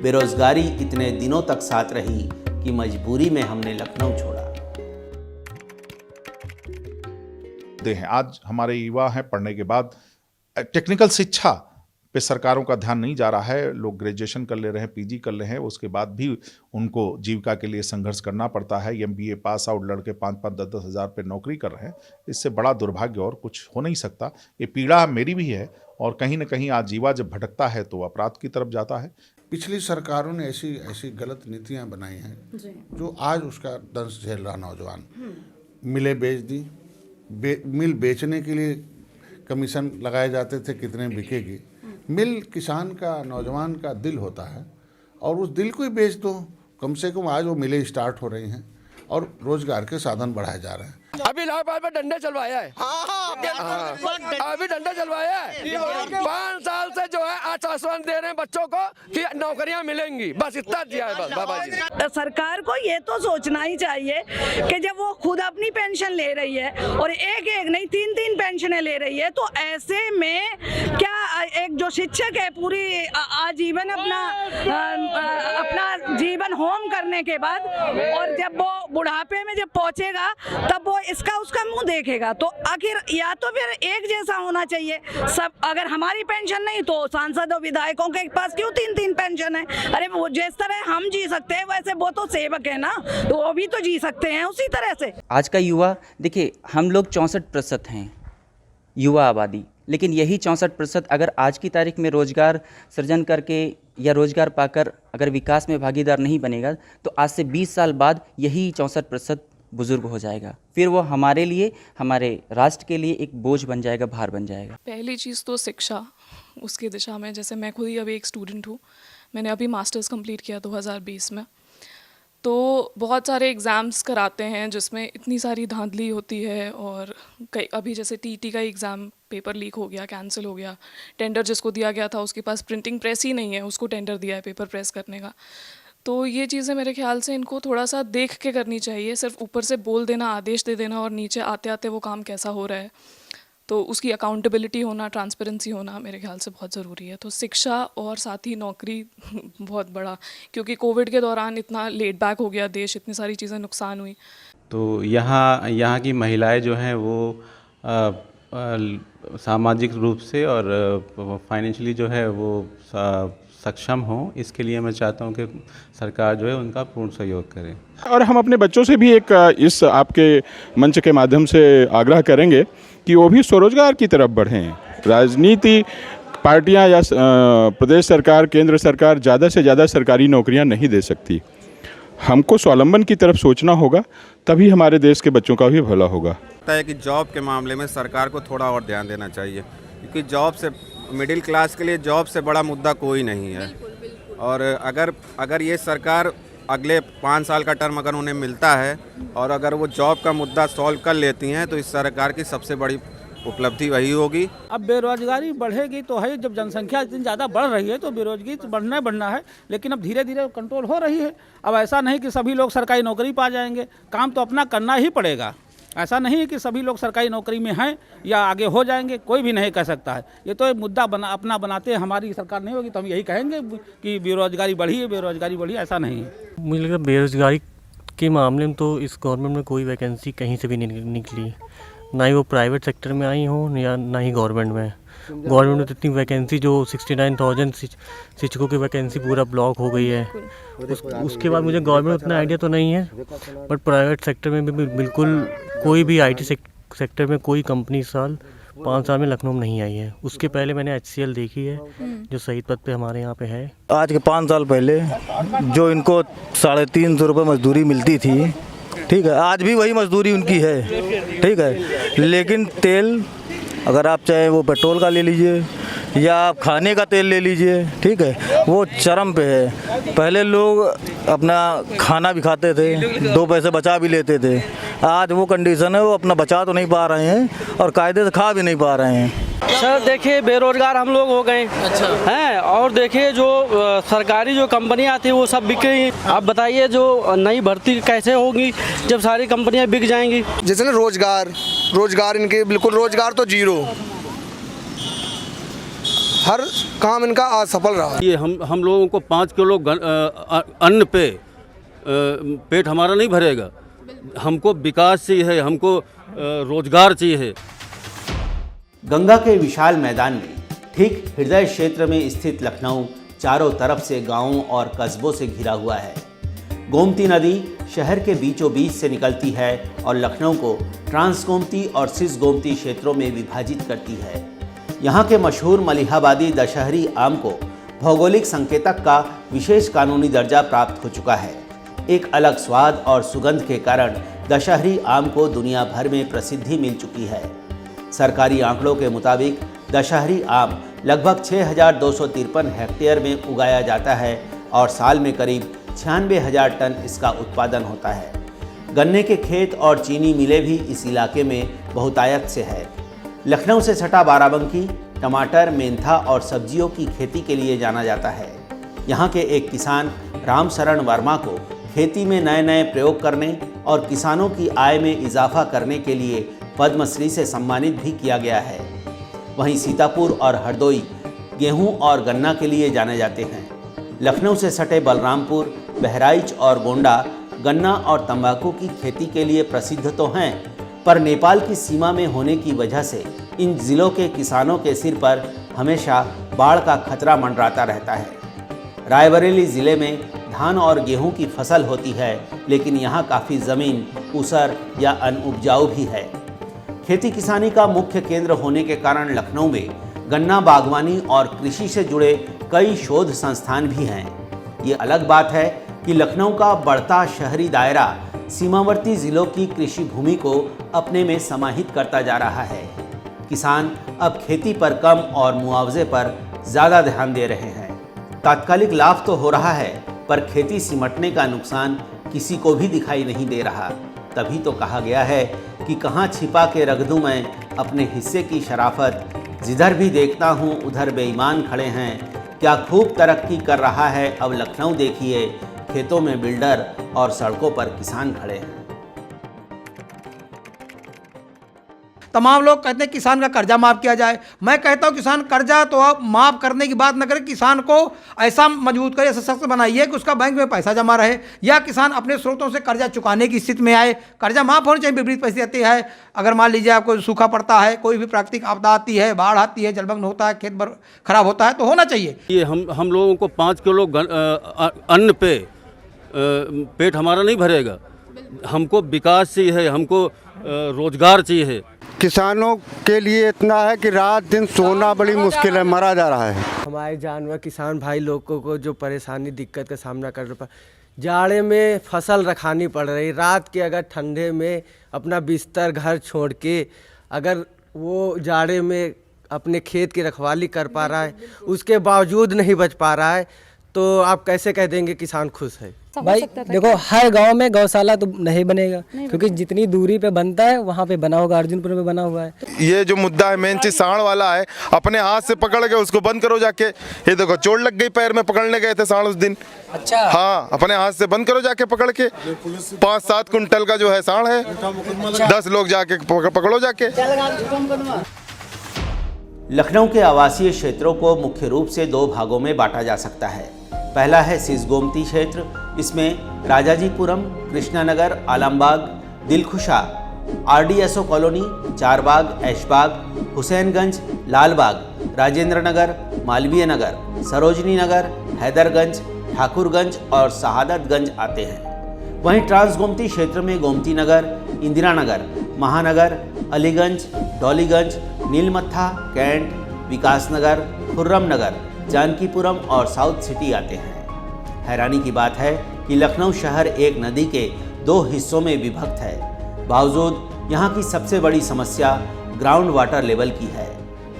बेरोजगारी इतने दिनों तक साथ रही कि मजबूरी में हमने लखनऊ छोड़ा। आज हमारे युवा हैं, पढ़ने के बाद टेक्निकल शिक्षा पे सरकारों का ध्यान नहीं जा रहा है। लोग ग्रेजुएशन कर ले रहे हैं, पीजी कर ले हैं, उसके बाद भी उनको जीविका के लिए संघर्ष करना पड़ता है। एमबीए पास आउट लड़के 5-5, 10-10 हज़ार पे नौकरी कर रहे हैं। इससे बड़ा दुर्भाग्य और कुछ हो नहीं सकता। ये पीड़ा मेरी भी है और कहीं ना कहीं आज युवा जब भटकता है तो अपराध की तरफ जाता है। पिछली सरकारों ने ऐसी गलत नीतियां बनाई हैं जो आज उसका दंश झेल रहा नौजवान। मिलें बेच दी, मिल बेचने के लिए कमीशन लगाए जाते थे, कितने बिकेगी। मिल किसान का, नौजवान का दिल होता है और उस दिल को ही बेच दो। कम से कम आज वो मिलें स्टार्ट हो रही हैं और रोजगार के साधन बढ़ाए जा रहे हैं। अभी इलाहाबाद में डंडे चलवाया है। अभी डंडे चलवाया है। 5 साल से जो है आश्वासन दे रहे हैं बच्चों को कि नौकरियां मिलेंगी, बस इतना दिया है बस बाबा जी। सरकार को ये तो सोचना ही चाहिए कि जब वो खुद अपनी पेंशन ले रही है और एक नहीं 3-3 पेंशनें ले रही है, तो ऐसे में क्या एक जो शिक्षक है पूरी आजीवन अपना जीवन होम करने के बाद और जब वो बुढ़ापे में जब पहुंचेगा तब वो इसका उसका मुंह देखेगा। तो आखिर या तो फिर एक जैसा होना चाहिए सब। अगर हमारी पेंशन नहीं तो सांसद और विधायकों के पास क्यों 3-3 पेंशन है? अरे वो जिस तरह हम जी सकते हैं वैसे वो तो सेवक है ना, तो वो भी तो जी सकते हैं उसी तरह से। आज का युवा देखिए, हम लोग 64% हैं युवा आबादी, लेकिन यही 64% अगर आज की तारीख में रोजगार सृजन करके या रोजगार पाकर अगर विकास में भागीदार नहीं बनेगा तो आज से 20 साल बाद यही 64% बुजुर्ग हो जाएगा। फिर वो हमारे लिए, हमारे राष्ट्र के लिए एक बोझ बन जाएगा, भार बन जाएगा। पहली चीज़ तो शिक्षा, उसकी दिशा में जैसे मैं खुद ही अभी एक स्टूडेंट हूँ। मैंने अभी मास्टर्स कंप्लीट किया 2020 में। तो बहुत सारे एग्ज़ाम्स कराते हैं जिसमें इतनी सारी धांधली होती है और अभी जैसे टीटी का एग्ज़ाम पेपर लीक हो गया, कैंसिल हो गया। टेंडर जिसको दिया गया था उसके पास प्रिंटिंग प्रेस ही नहीं है, उसको टेंडर दिया है पेपर प्रेस करने का। तो ये चीज़ें मेरे ख्याल से इनको थोड़ा सा देख के करनी चाहिए। सिर्फ ऊपर से बोल देना, आदेश दे देना और नीचे आते आते वो काम कैसा हो रहा है, तो उसकी अकाउंटेबिलिटी होना, ट्रांसपेरेंसी होना मेरे ख्याल से बहुत ज़रूरी है। तो शिक्षा और साथ ही नौकरी बहुत बड़ा, क्योंकि कोविड के दौरान इतना लेट बैक हो गया देश, इतनी सारी चीज़ें नुकसान हुई। तो यहाँ की महिलाएं जो हैं वो सामाजिक रूप से और फाइनेंशियली जो है वो सक्षम हो, इसके लिए मैं चाहता हूं कि सरकार जो है उनका पूर्ण सहयोग करे। और हम अपने बच्चों से भी एक इस आपके मंच के माध्यम से आग्रह करेंगे कि वो भी स्वरोजगार की तरफ बढ़ें। राजनीति पार्टियां या प्रदेश सरकार, केंद्र सरकार ज़्यादा से ज़्यादा सरकारी नौकरियां नहीं दे सकती। हमको स्वावलंबन की तरफ सोचना होगा, तभी हमारे देश के बच्चों का भी भला होगा। लगता है कि जॉब के मामले में सरकार को थोड़ा और ध्यान देना चाहिए, क्योंकि जॉब से, मिडिल क्लास के लिए जॉब से बड़ा मुद्दा कोई नहीं है। और अगर ये सरकार अगले 5 साल का टर्म अगर उन्हें मिलता है और अगर वो जॉब का मुद्दा सॉल्व कर लेती हैं तो इस सरकार की सबसे बड़ी उपलब्धि वही होगी। अब बेरोजगारी बढ़ेगी तो है, जब जनसंख्या इतनी ज़्यादा बढ़ रही है तो बेरोजगारी तो बढ़ना है, लेकिन अब धीरे धीरे कंट्रोल हो रही है। अब ऐसा नहीं कि सभी लोग सरकारी नौकरी पा जाएंगे, काम तो अपना करना ही पड़ेगा। ऐसा नहीं है कि सभी लोग सरकारी नौकरी में हैं या आगे हो जाएंगे, कोई भी नहीं कह सकता है। ये तो एक मुद्दा अपना बनाते हैं, हमारी सरकार नहीं होगी तो हम यही कहेंगे कि बेरोजगारी बढ़ी, ऐसा नहीं है। मुझे लगता है बेरोजगारी के मामले में तो इस गवर्नमेंट में कोई वैकेंसी कहीं से भी नहीं निकली, ना ही वो प्राइवेट सेक्टर में आई हो या ना ही गवर्नमेंट में। गवर्नमेंट में तो इतनी वैकेंसी जो 69,000 शिक्षकों की वैकेंसी पूरा ब्लॉक हो गई है। उसके बाद मुझे गवर्नमेंट उतना आइडिया तो नहीं है, बट प्राइवेट सेक्टर में भी बिल्कुल कोई भी IT सेक्टर में कोई कंपनी 5 साल में लखनऊ में नहीं आई है। उसके पहले मैंने HCL देखी है जो शहीद पथ पे हमारे यहाँ पे है। आज के 5 साल पहले जो इनको 350 रुपये मजदूरी मिलती थी, ठीक है, आज भी वही मजदूरी उनकी है, ठीक है, लेकिन तेल अगर आप चाहे वो पेट्रोल का ले लीजिए या आप खाने का तेल ले लीजिए, ठीक है, वो चरम पे है। पहले लोग अपना खाना भी खाते थे, 2 पैसे बचा भी लेते थे। आज वो कंडीशन है, वो अपना बचा तो नहीं पा रहे हैं और कायदे से खा भी नहीं पा रहे हैं। सर देखिए, बेरोजगार हम लोग हो गए हैं, और देखिए जो सरकारी जो कंपनियां थी वो सब बिक गई। आप बताइए जो नई भर्ती कैसे होगी जब सारी कंपनियां बिक जाएंगी। जैसे ना रोजगार इनके बिल्कुल रोजगार तो जीरो, हर काम इनका असफल रहा। ये हम लोगों को 5 किलो अन्न पे पेट हमारा नहीं भरेगा। हमको विकास चाहिए, हमको रोजगार चाहिए। गंगा के विशाल मैदान में ठीक हृदय क्षेत्र में स्थित लखनऊ चारों तरफ से गांवों और कस्बों से घिरा हुआ है। गोमती नदी शहर के बीचों बीच से निकलती है और लखनऊ को ट्रांस गोमती और सिस गोमती क्षेत्रों में विभाजित करती है। यहाँ के मशहूर मलिहाबादी दशहरी आम को भौगोलिक संकेतक का विशेष कानूनी दर्जा प्राप्त हो चुका है। एक अलग स्वाद और सुगंध के कारण दशहरी आम को दुनिया भर में प्रसिद्धि मिल चुकी है। सरकारी आंकड़ों के मुताबिक दशहरी आम लगभग 6,253 हेक्टेयर में उगाया जाता है और साल में करीब 96,000 टन इसका उत्पादन होता है। गन्ने के खेत और चीनी मिलें भी इस इलाके में बहुतायत से है। लखनऊ से सटा बाराबंकी टमाटर, मेंथा और सब्जियों की खेती के लिए जाना जाता है। यहाँ के एक किसान रामशरण वर्मा को खेती में नए नए प्रयोग करने और किसानों की आय में इजाफा करने के लिए पद्मश्री से सम्मानित भी किया गया है। वहीं सीतापुर और हरदोई गेहूं और गन्ना के लिए जाने जाते हैं। लखनऊ से सटे बलरामपुर, बहराइच और गोंडा गन्ना और तंबाकू की खेती के लिए प्रसिद्ध तो हैं, पर नेपाल की सीमा में होने की वजह से इन जिलों के किसानों के सिर पर हमेशा बाढ़ का खतरा मंडराता रहता है। रायबरेली ज़िले में धान और गेहूं की फसल होती है, लेकिन यहाँ काफ़ी ज़मीन ऊसर या अनउपजाऊ भी है। खेती किसानी का मुख्य केंद्र होने के कारण लखनऊ में गन्ना बागवानी और कृषि से जुड़े कई शोध संस्थान भी हैं। ये अलग बात है कि लखनऊ का बढ़ता शहरी दायरा सीमावर्ती जिलों की कृषि भूमि को अपने में समाहित करता जा रहा है। किसान अब खेती पर कम और मुआवजे पर ज़्यादा ध्यान दे रहे हैं। तात्कालिक लाभ तो हो रहा है, पर खेती सिमटने का नुकसान किसी को भी दिखाई नहीं दे रहा। तभी तो कहा गया है कि कहाँ छिपा के रख दूं मैं अपने हिस्से की शराफत, जिधर भी देखता हूँ उधर बेईमान खड़े हैं। क्या खूब तरक्की कर रहा है अब लखनऊ देखिए, खेतों में बिल्डर और सड़कों पर किसान खड़े हैं। तमाम लोग कहते हैं किसान का कर्जा माफ़ किया जाए। मैं कहता हूँ किसान कर्जा तो आप माफ़ करने की बात न करें, किसान को ऐसा मजबूत करिए, ऐसा सख्त बनाइए कि उसका बैंक में पैसा जमा रहे, या किसान अपने स्रोतों से कर्जा चुकाने की स्थिति में आए। कर्जा माफ़ होनी चाहिए। विपरीत परिस्थिति है, अगर मान लीजिए आपको सूखा पड़ता है, कोई भी प्राकृतिक आपदा आती है, बाढ़ आती है, जलमग्न होता है, खेत खराब होता है, तो होना चाहिए। ये हम लोगों को 5 किलो अन्न पे पेट हमारा नहीं भरेगा। हमको विकास चाहिए, हमको रोजगार चाहिए। किसानों के लिए इतना है कि रात दिन सोना बड़ी मुश्किल है, मरा जा रहा है। हमारे जानवर किसान भाई लोगों को जो परेशानी दिक्कत का सामना कर रहा, जाड़े में फसल रखानी पड़ रही, रात के अगर ठंडे में अपना बिस्तर घर छोड़ के अगर वो जाड़े में अपने खेत की रखवाली कर पा रहा है, उसके बावजूद नहीं बच पा रहा है, तो आप कैसे कह देंगे किसान खुश है? भाई देखो, हर गांव में गौशाला तो नहीं बनेगा, क्योंकि जितनी दूरी पे बनता है वहाँ पे बना होगा, अर्जुनपुर में बना हुआ है। ये जो मुद्दा है मेन चीज सांड वाला है, अपने हाथ से पकड़ के उसको बंद करो जाके। ये देखो चोट लग गई पैर में, पकड़ने गए थे सांड उस दिन। अच्छा। हाँ, अपने हाथ से बंद करो जाके पकड़ के। 5-7 कुंटल का जो है सांड है, 10 लोग जाके पकड़ो जाके। लखनऊ के आवासीय क्षेत्रों को मुख्य रूप से 2 भागों में बांटा जा सकता है। पहला है सिस गोमती क्षेत्र। इसमें राजाजीपुरम, कृष्णानगर, आलमबाग, दिलखुशा, RDSO कॉलोनी, चारबाग, ऐशबाग, हुसैनगंज, लालबाग, राजेंद्र नगर, मालवीय नगर, सरोजनी नगर, हैदरगंज, ठाकुरगंज और शहादतगंज आते हैं। वहीं ट्रांस गोमती क्षेत्र में गोमती नगर, इंदिरा नगर, महानगर, अलीगंज, डॉलीगंज, नीलमत्था, कैंट, विकास नगर, खुर्रम नगर, जानकीपुरम और साउथ सिटी आते हैं। हैरानी की बात है कि लखनऊ शहर एक नदी के 2 हिस्सों में विभक्त है। बावजूद यहाँ की सबसे बड़ी समस्या ग्राउंड वाटर लेवल की है।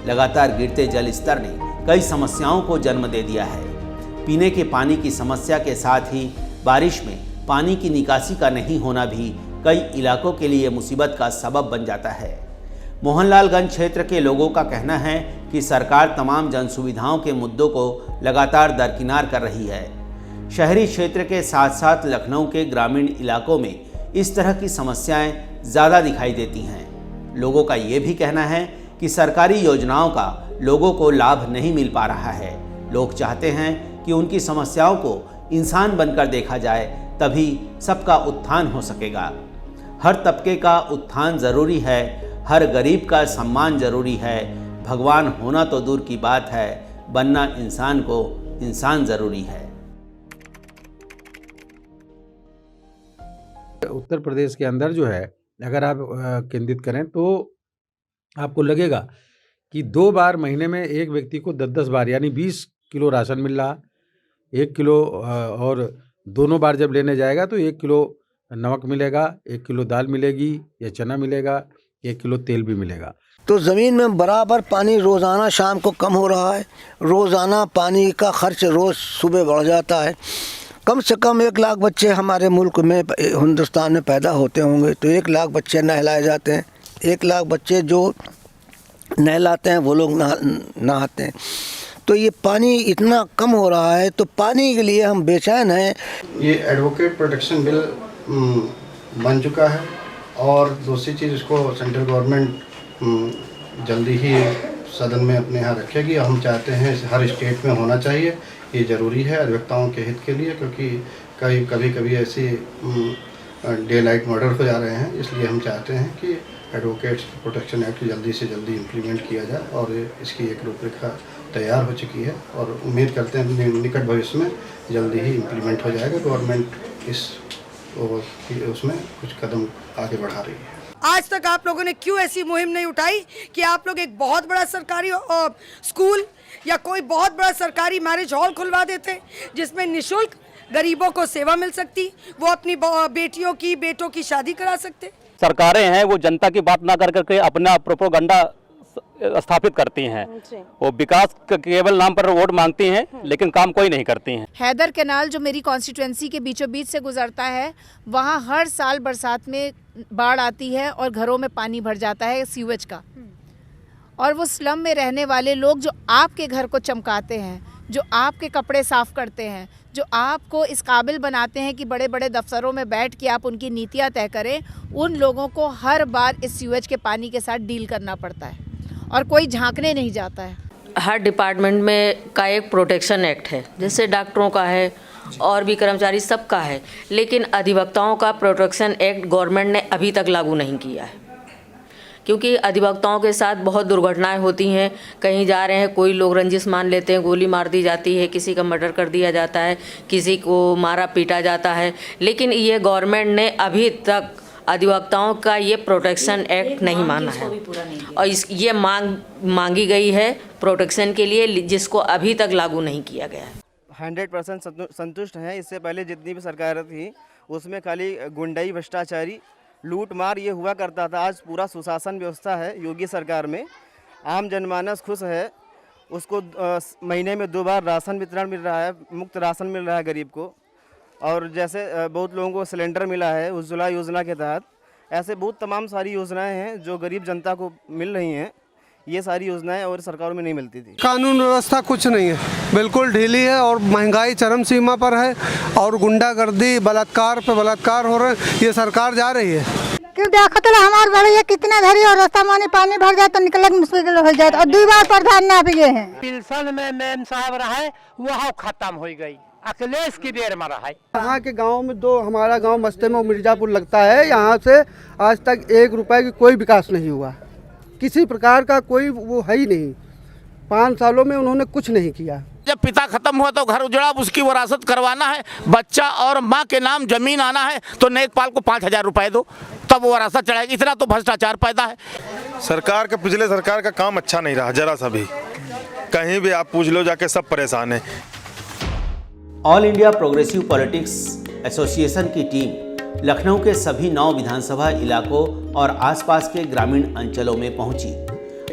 लगातार गिरते जल स्तर ने कई समस्याओं को जन्म दे दिया है। पीने के पानी की समस्या के साथ ही बारिश में पानी की निकासी का नहीं होना भी कई इलाकों के लिए मुसीबत का सबब बन जाता है। मोहनलालगंज क्षेत्र के लोगों का कहना है कि सरकार तमाम जन सुविधाओं के मुद्दों को लगातार दरकिनार कर रही है। शहरी क्षेत्र के साथ साथ लखनऊ के ग्रामीण इलाकों में इस तरह की समस्याएं ज़्यादा दिखाई देती हैं। लोगों का ये भी कहना है कि सरकारी योजनाओं का लोगों को लाभ नहीं मिल पा रहा है। लोग चाहते हैं कि उनकी समस्याओं को इंसान बनकर देखा जाए, तभी सबका उत्थान हो सकेगा। हर तबके का उत्थान ज़रूरी है, हर गरीब का सम्मान ज़रूरी है। भगवान होना तो दूर की बात है, बनना इंसान को इंसान ज़रूरी है। उत्तर प्रदेश के अंदर जो है, अगर आप केंद्रित करें तो आपको लगेगा कि 2 बार महीने में एक व्यक्ति को 10-10 बार यानी 20 किलो राशन मिल रहा, 1 किलो और दोनों बार जब लेने जाएगा तो 1 किलो नमक मिलेगा, 1 किलो दाल मिलेगी या चना मिलेगा, 1 किलो तेल भी मिलेगा। तो ज़मीन में बराबर पानी रोज़ाना शाम को कम हो रहा है। रोज़ाना पानी का खर्च रोज़ सुबह बढ़ जाता है। कम से कम 1 लाख बच्चे हमारे मुल्क में हिंदुस्तान में पैदा होते होंगे, तो 1 लाख बच्चे नहलाए जाते हैं। 1 लाख बच्चे जो नहलाते हैं वो लोग नहाते हैं। तो ये पानी इतना कम हो रहा है, तो पानी के लिए हम बेचैन हैं। ये एडवोकेट प्रोटेक्शन बिल बन चुका है और दूसरी चीज़ इसको सेंट्रल गवर्नमेंट जल्दी ही सदन में अपने यहाँ रखेगी। हम चाहते हैं हर स्टेट में होना चाहिए, ये ज़रूरी है अधिवक्ताओं के हित के लिए, क्योंकि कभी ऐसी डे लाइट मर्डर हो जा रहे हैं। इसलिए हम चाहते हैं कि एडवोकेट्स प्रोटेक्शन एक्ट जल्दी से जल्दी इम्प्लीमेंट किया जाए और इसकी एक रूपरेखा तैयार हो चुकी है और उम्मीद करते हैं निकट भविष्य में जल्दी ही इम्प्लीमेंट हो जाएगा। गवर्नमेंट उसमें कुछ कदम आगे बढ़ा रही है। आज तक आप लोगों ने क्यों ऐसी मुहिम नहीं उठाई कि आप लोग एक बहुत बड़ा सरकारी स्कूल या कोई बहुत बड़ा सरकारी मैरिज हॉल खुलवा देते जिसमें निःशुल्क गरीबों को सेवा मिल सकती, वो अपनी बेटियों की बेटों की शादी करा सकते। सरकारें हैं वो जनता की बात ना कर करके अपना प्रोपोगंडा स्थापित करती हैं। वो विकास के केवल नाम पर वोट मांगती हैं, लेकिन काम कोई नहीं करती हैं। हैदर कैनाल जो मेरी कॉन्स्टिट्यूएंसी के बीचों बीच से गुजरता है, वहाँ हर साल बरसात में बाढ़ आती है और घरों में पानी भर जाता है सीवेज का। और वो स्लम में रहने वाले लोग जो आपके घर को चमकाते हैं, जो आपके कपड़े साफ करते हैं, जो आपको इस काबिल बनाते हैं कि बड़े बड़े दफ्तरों में बैठ के आप उनकी नीतियाँ तय करें, उन लोगों को हर बार इस सीवेज के पानी के साथ डील करना पड़ता है और कोई झांकने नहीं जाता है। हर डिपार्टमेंट में का एक प्रोटेक्शन एक्ट है, जैसे डॉक्टरों का है और भी कर्मचारी सबका है, लेकिन अधिवक्ताओं का प्रोटेक्शन एक्ट गवर्नमेंट ने अभी तक लागू नहीं किया है, क्योंकि अधिवक्ताओं के साथ बहुत दुर्घटनाएं होती हैं। कहीं जा रहे हैं, कोई लोग रंजिश मान लेते हैं, गोली मार दी जाती है, किसी का मर्डर कर दिया जाता है, किसी को मारा पीटा जाता है, लेकिन ये गवर्नमेंट ने अभी तक अधिवक्ताओं का ये प्रोटेक्शन एक्ट नहीं माना है और ये मांगी गई है प्रोटेक्शन के लिए, जिसको अभी तक लागू नहीं किया गया है। 100% संतुष्ट हैं। इससे पहले जितनी भी सरकारें थी उसमें खाली गुंडाई, भ्रष्टाचारी, लूट मार ये हुआ करता था। आज पूरा सुशासन व्यवस्था है योगी सरकार में। आम जनमानस खुश है, उसको महीने में 2 बार राशन वितरण मिल रहा है, मुफ्त राशन मिल रहा है गरीब को। और जैसे बहुत लोगों को सिलेंडर मिला है उज्ज्वला योजना के तहत, ऐसे बहुत तमाम सारी योजनाएं हैं जो गरीब जनता को मिल रही हैं। ये सारी योजनाएं और सरकारों में नहीं मिलती थी। कानून व्यवस्था कुछ नहीं है, बिल्कुल ढीली है और महंगाई चरम सीमा पर है और गुंडागर्दी, बलात्कार पे बलात्कार हो रहे हैं। ये सरकार जा रही है क्यों देखो तो हमारे बड़े ये कितना धरी और रास्ता माने पानी भर जाए तो निकलने मुश्किल हो जाए और 2 बार प्रधान ना भी हैं। पिल्सन में मेम साहब रहा वह खत्म हो गई, अखिलेश की देर में रहा। यहाँ के गांव में हमारा गांव मस्ते में मिर्जापुर लगता है, यहाँ से आज तक 1 रुपए की कोई विकास नहीं हुआ, किसी प्रकार का कोई वो है ही नहीं। 5 सालों में उन्होंने कुछ नहीं किया। जब पिता खत्म हुआ तो घर उजड़ा, उसकी वरासत करवाना है, बच्चा और माँ के नाम जमीन आना है तो नेकपाल को 5000 रुपए दो, तब वो वरासत चढ़ाएगी। इतना तो भ्रष्टाचार पैदा है। सरकार का पिछले सरकार का काम अच्छा नहीं रहा जरा सा भी, कहीं भी आप पूछ लो जाके सब परेशान है। All India progressive politics association की टीम लखनऊ के सभी 9 विधानसभा इलाकों और आसपास के ग्रामीण अंचलों में पहुंची।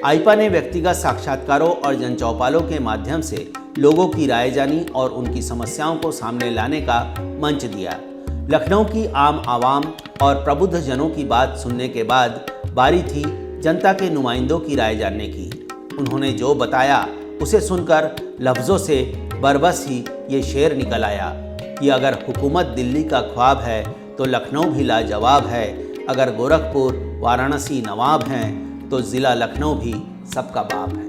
आईपा ने व्यक्तिगत साक्षात्कारों और जनचौपालों के माध्यम से लोगों की राय जानी और उनकी समस्याओं को सामने लाने का मंच दिया। लखनऊ की आम आवाम और प्रबुद्ध जनों की बात सुनने के बाद बारी थी जनता के नुमाइंदों की राय जानने की। उन्होंने जो बताया उसे सुनकर लफ्ज़ों से बरबस ही ये शेर निकल आया कि अगर हुकूमत दिल्ली का ख्वाब है तो लखनऊ भी लाजवाब है, अगर गोरखपुर वाराणसी नवाब हैं तो ज़िला लखनऊ भी सबका बाप है।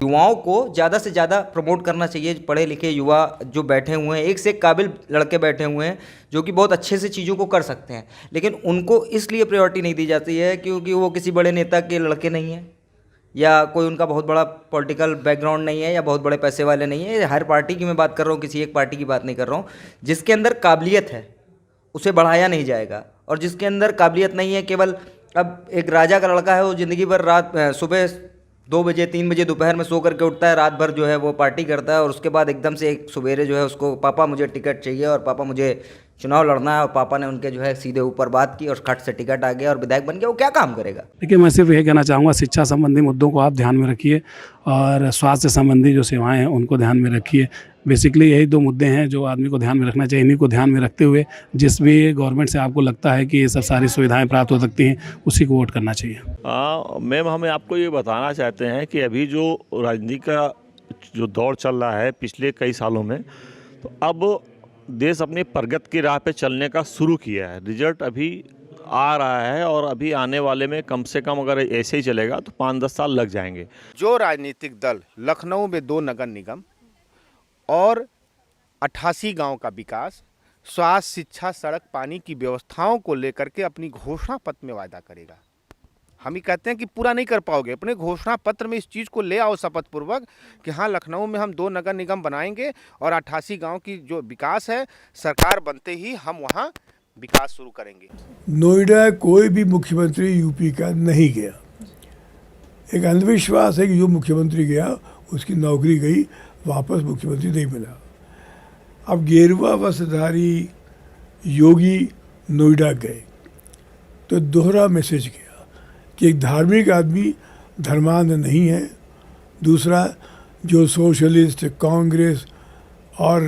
युवाओं को ज़्यादा से ज़्यादा प्रमोट करना चाहिए। पढ़े लिखे युवा जो बैठे हुए हैं, एक से एक काबिल लड़के बैठे हुए हैं जो कि बहुत अच्छे से चीज़ों को कर सकते हैं, लेकिन उनको इसलिए प्रायोरिटी नहीं दी जाती है क्योंकि वो किसी बड़े नेता के लड़के नहीं हैं या कोई उनका बहुत बड़ा पॉलिटिकल बैकग्राउंड नहीं है या बहुत बड़े पैसे वाले नहीं है। हर पार्टी की मैं बात कर रहा हूँ, किसी एक पार्टी की बात नहीं कर रहा हूँ। जिसके अंदर काबिलियत है उसे बढ़ाया नहीं जाएगा, और जिसके अंदर काबिलियत नहीं है, केवल अब एक राजा का लड़का है, वो ज़िंदगी भर सुबह 2 बजे 3 बजे दोपहर में सो करके उठता है, रात भर जो है वो पार्टी करता है, और उसके बाद एकदम से एक सवेरे जो है उसको पापा मुझे टिकट चाहिए और पापा मुझे चुनाव लड़ना है, और पापा ने उनके जो है सीधे ऊपर बात की और खट से टिकट आ गया और विधायक बन गया। वो क्या काम करेगा? देखिए, मैं सिर्फ यही कहना चाहूँगा, शिक्षा संबंधी मुद्दों को आप ध्यान में रखिए और स्वास्थ्य संबंधी जो सेवाएं हैं उनको ध्यान में रखिए। बेसिकली यही 2 मुद्दे हैं जो आदमी को ध्यान में रखना चाहिए। इन्हीं को ध्यान में रखते हुए जिस भी गवर्नमेंट से आपको लगता है कि ये सब सारी सुविधाएं प्राप्त हो सकती हैं, उसी को वोट करना चाहिए। मैम, हमें आपको ये बताना चाहते हैं कि अभी जो राजनीति का जो दौर चल रहा है पिछले कई सालों में, तो अब देश अपनी प्रगति की राह पे चलने का शुरू किया है। रिजल्ट अभी आ रहा है और अभी आने वाले में कम से कम अगर ऐसे ही चलेगा तो 5-10 साल लग जाएंगे। जो राजनीतिक दल लखनऊ में 2 नगर निगम और 88 गांव का विकास, स्वास्थ्य, शिक्षा, सड़क, पानी की व्यवस्थाओं को लेकर के अपनी घोषणा पत्र में वायदा करेगा, हम ही कहते हैं कि पूरा नहीं कर पाओगे। अपने घोषणा पत्र में इस चीज़ को ले आओ शपथ पूर्वक कि हाँ, लखनऊ में हम 2 नगर निगम बनाएंगे और 88 गांव की जो विकास है, सरकार बनते ही हम वहाँ विकास शुरू करेंगे। नोएडा कोई भी मुख्यमंत्री यूपी का नहीं गया। एक अंधविश्वास है कि जो मुख्यमंत्री गया उसकी नौकरी गई, वापस मुख्यमंत्री नहीं मिला। अब गेरुआ वस्त्रधारी योगी नोएडा गए तो दोहरा मैसेज गया कि एक धार्मिक आदमी धर्मांध नहीं है, दूसरा जो सोशलिस्ट, कांग्रेस और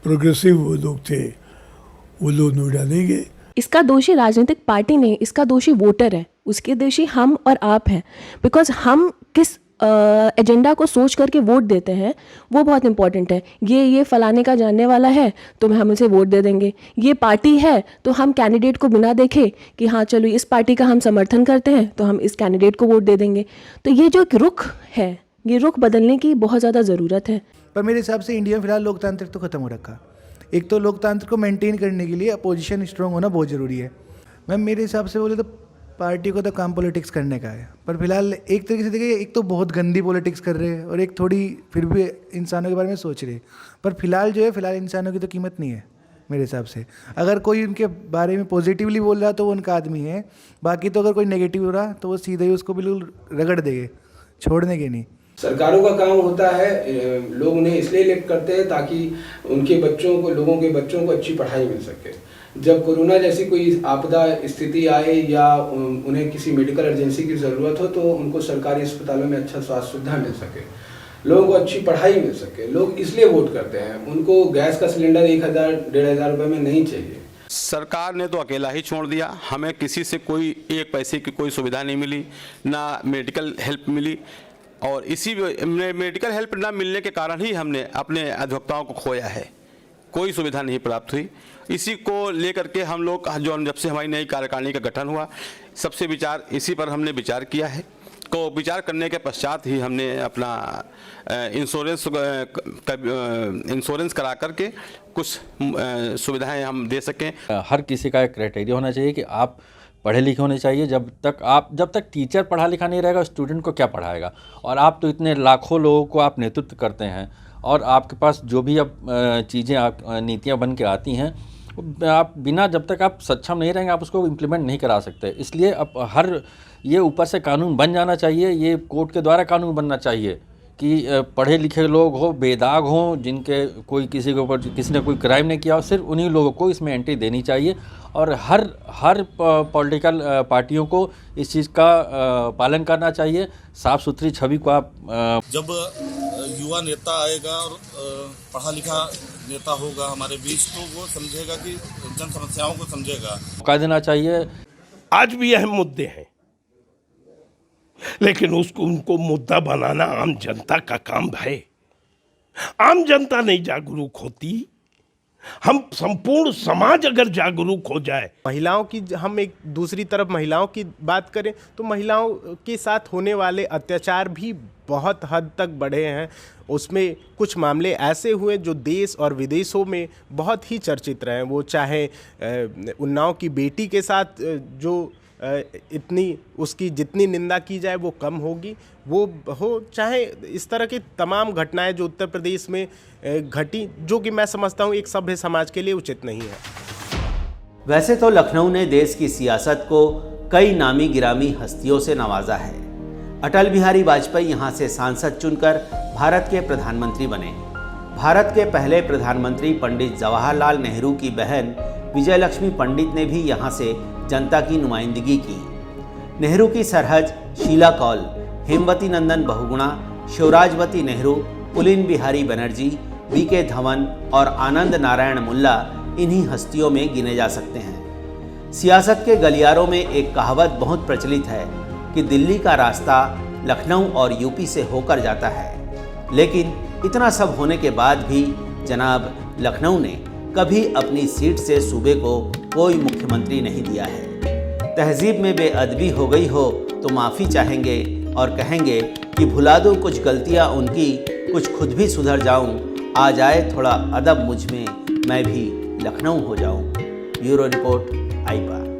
प्रोग्रेसिव लोग थे वो लोग नोएडा नहीं गए। इसका दोषी राजनीतिक पार्टी नहीं, इसका दोषी वोटर है, उसके दोषी हम और आप हैं। बिकॉज हम किस एजेंडा को सोच करके वोट देते हैं वो बहुत इंपॉर्टेंट है। ये फलाने का जानने वाला है तो हम इसे वोट दे देंगे, ये पार्टी है तो हम कैंडिडेट को बिना देखे कि हाँ चलो इस पार्टी का हम समर्थन करते हैं तो हम इस कैंडिडेट को वोट दे देंगे। तो ये जो एक रुख है, ये रुख बदलने की बहुत ज़्यादा ज़रूरत है। पर मेरे हिसाब से इंडिया में फिलहाल लोकतांत्रिक तो ख़त्म हो रखा। एक तो लोकतंत्र को मेंटेन करने के लिए अपोजिशन स्ट्रांग होना बहुत ज़रूरी है। मैम, मेरे हिसाब से बोले तो पार्टी को तो काम पॉलिटिक्स करने का है, पर फिलहाल एक तरीके से देखिए, एक तो बहुत गंदी पॉलिटिक्स कर रहे हैं और एक थोड़ी फिर भी इंसानों के बारे में सोच रहे हैं। पर फिलहाल जो है, फिलहाल इंसानों की तो कीमत नहीं है मेरे हिसाब से। अगर कोई उनके बारे में पॉजिटिवली बोल रहा तो वो उनका आदमी है, बाकी तो अगर कोई नेगेटिव हो रहा तो वो सीधे ही उसको बिल्कुल रगड़ देंगे, छोड़ने के नहीं। सरकारों का काम होता है, लोग उन्हें इसलिए इलेक्ट करते हैं ताकि उनके बच्चों को, लोगों के बच्चों को अच्छी पढ़ाई मिल सके। जब कोरोना जैसी कोई आपदा स्थिति आए या उन्हें किसी मेडिकल इमरजेंसी की ज़रूरत हो तो उनको सरकारी अस्पतालों में अच्छा स्वास्थ्य सुविधा मिल सके, लोगों को अच्छी पढ़ाई मिल सके, लोग इसलिए वोट करते हैं। उनको गैस का सिलेंडर 1,000-1,500 रुपये में नहीं चाहिए। सरकार ने तो अकेला ही छोड़ दिया, हमें किसी से कोई 1 पैसे की कोई सुविधा नहीं मिली, ना मेडिकल हेल्प मिली, और इसी मेडिकल हेल्प ना मिलने के कारण ही हमने अपने अधिवक्ताओं को खोया है, कोई सुविधा नहीं प्राप्त हुई। इसी को लेकर के हम लोग जो जब से हमारी नई कार्यकारिणी का गठन हुआ, सबसे विचार इसी पर हमने विचार किया है। तो विचार करने के पश्चात ही हमने अपना इंश्योरेंस करा करके कुछ सुविधाएं हम दे सकें। हर किसी का एक क्राइटेरिया होना चाहिए कि आप पढ़े लिखे होने चाहिए। जब तक टीचर पढ़ा लिखा नहीं रहेगा, स्टूडेंट को क्या पढ़ाएगा। और आप तो इतने लाखों लोगों को आप नेतृत्व करते हैं और आपके पास जो भी अब चीज़ें आप नीतियाँ बन के आती हैं, आप बिना जब तक आप सक्षम नहीं रहेंगे आप उसको इम्प्लीमेंट नहीं करा सकते। इसलिए अब ये ऊपर से कानून बन जाना चाहिए, ये कोर्ट के द्वारा कानून बनना चाहिए कि पढ़े लिखे लोग हो, बेदाग हों, जिनके कोई किसी के ऊपर किसी ने कोई क्राइम नहीं किया हो, सिर्फ उन्हीं लोगों को इसमें एंट्री देनी चाहिए। और हर पॉलिटिकल पार्टियों को इस चीज़ का पालन करना चाहिए। साफ़ सुथरी छवि को आप जब युवा नेता आएगा और पढ़ा लिखा नेता होगा हमारे बीच, तो वो समझेगा कि जन समस्याओं को समझेगा। मौका देना चाहिए। आज भी अहम मुद्दे हैं, लेकिन उनको मुद्दा बनाना आम जनता का काम है। आम जनता नहीं जागरूक होती, हम संपूर्ण समाज अगर जागरूक हो जाए। महिलाओं की हम एक दूसरी तरफ महिलाओं की बात करें तो महिलाओं के साथ होने वाले अत्याचार भी बहुत हद तक बढ़े हैं। उसमें कुछ मामले ऐसे हुए जो देश और विदेशों में बहुत ही चर्चित रहे। वो चाहे उन्नाव की बेटी के साथ जो उसकी जितनी निंदा की जाए वो कम होगी, वो हो चाहे इस तरह की तमाम घटनाएं जो उत्तर प्रदेश में घटी, जो कि मैं समझता हूँ एक सभ्य समाज के लिए उचित नहीं है। वैसे तो लखनऊ ने देश की सियासत को कई नामी गिरामी हस्तियों से नवाजा है। अटल बिहारी वाजपेयी यहाँ से सांसद चुनकर भारत के प्रधानमंत्री बने। भारत के पहले प्रधानमंत्री पंडित जवाहरलाल नेहरू की बहन विजयलक्ष्मी पंडित ने भी यहाँ से जनता की नुमाइंदगी की। नेहरू की सरहज शीला कौल, हेमवती नंदन बहुगुणा, शिवराजवती नेहरू, पुलिन बिहारी बनर्जी, वी.के. धवन और आनंद नारायण मुल्ला इन्हीं हस्तियों में गिने जा सकते हैं। सियासत के गलियारों में एक कहावत बहुत प्रचलित है कि दिल्ली का रास्ता लखनऊ और यूपी से होकर जाता है। लेकिन इतना सब होने के बाद भी जनाब लखनऊ ने कभी अपनी सीट से सूबे को कोई मुख्यमंत्री नहीं दिया है। तहजीब में बेअदबी हो गई हो तो माफ़ी चाहेंगे और कहेंगे कि भुला दो कुछ गलतियां उनकी, कुछ खुद भी सुधर जाऊं, आ जाए थोड़ा अदब मुझ में, मैं भी लखनऊ हो जाऊं। Bureau report, आईपा।